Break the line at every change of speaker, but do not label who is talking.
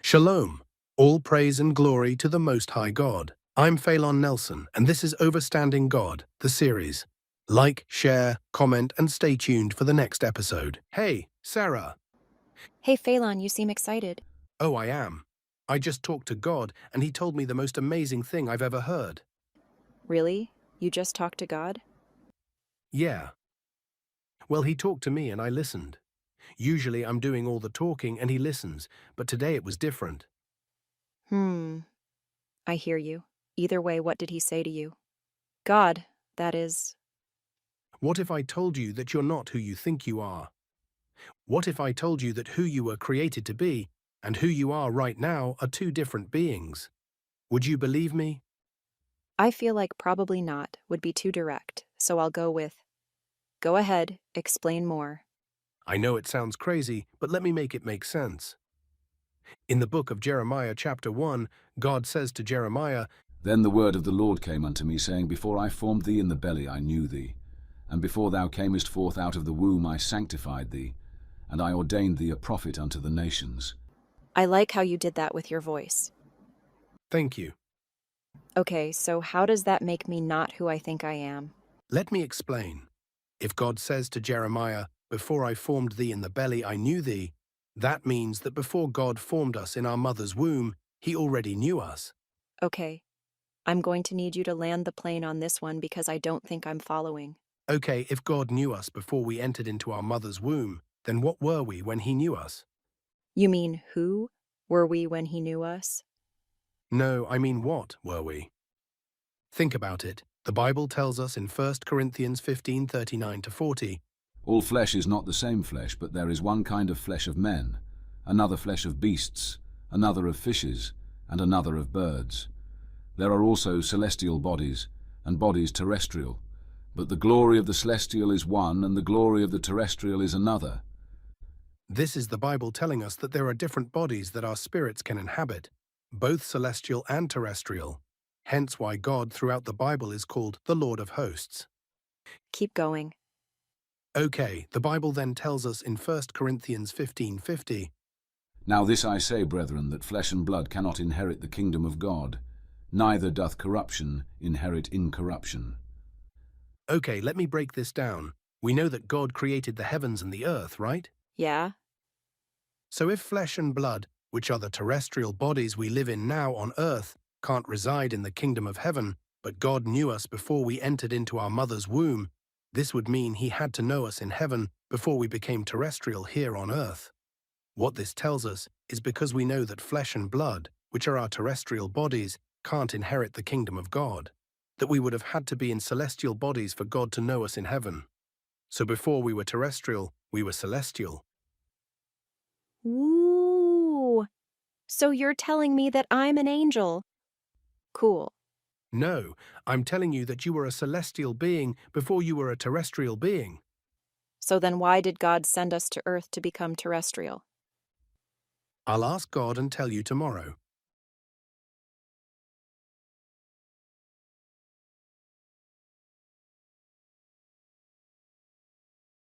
Shalom. All praise and glory to the Most High God. I'm Phalon Nelson, and this is Overstanding God, the series. Like, share, comment, and stay tuned for the next episode. Hey, Sarah.
Hey Phalon, you seem excited.
Oh, I am. I just talked to God, and he told me the most amazing thing I've ever heard.
Really? You just talked to God?
Yeah. Well, he talked to me and I listened. Usually I'm doing all the talking and he listens, but today it was different.
I hear you. Either way, what did he say to you? God, that is.
What if I told you that you're not who you think you are? What if I told you that who you were created to be and who you are right now are two different beings? Would you believe me?
I feel like probably not would be too direct, so I'll go with. Go ahead, explain more.
I know it sounds crazy, but let me make it make sense. In the book of Jeremiah chapter 1, God says to Jeremiah,
Then the word of the Lord came unto me, saying, Before I formed thee in the belly I knew thee, and before thou camest forth out of the womb I sanctified thee, and I ordained thee a prophet unto the nations.
I like how you did that with your voice.
Thank you.
Okay, so how does that make me not who I think I am?
Let me explain. If God says to Jeremiah, Before I formed thee in the belly I knew thee, that means that before God formed us in our mother's womb, he already knew us.
Okay, I'm going to need you to land the plane on this one because I don't think I'm following.
Okay, if God knew us before we entered into our mother's womb, then what were we when he knew us?
You mean who were we when he knew us?
No, I mean what were we? Think about it. The Bible tells us in 1 Corinthians 15:39-40,
All flesh is not the same flesh, but there is one kind of flesh of men, another flesh of beasts, another of fishes, and another of birds. There are also celestial bodies, and bodies terrestrial. But the glory of the celestial is one, and the glory of the terrestrial is another.
This is the Bible telling us that there are different bodies that our spirits can inhabit, both celestial and terrestrial. Hence why God throughout the Bible is called the Lord of Hosts.
Keep going.
Okay, the Bible then tells us in 1 Corinthians 15:50,
Now this I say, brethren, that flesh and blood cannot inherit the kingdom of God, neither doth corruption inherit incorruption.
Okay, let me break this down. We know that God created the heavens and the earth, right?
Yeah?
So if flesh and blood, which are the terrestrial bodies we live in now on earth, can't reside in the kingdom of heaven, but God knew us before we entered into our mother's womb, this would mean he had to know us in heaven before we became terrestrial here on earth. What this tells us is because we know that flesh and blood, which are our terrestrial bodies, can't inherit the kingdom of God, that we would have had to be in celestial bodies for God to know us in heaven. So before we were terrestrial, we were celestial.
Ooh. So you're telling me that I'm an angel? Cool.
No, I'm telling you that you were a celestial being before you were a terrestrial being.
So then why did God send us to Earth to become terrestrial?
I'll ask God and tell you tomorrow.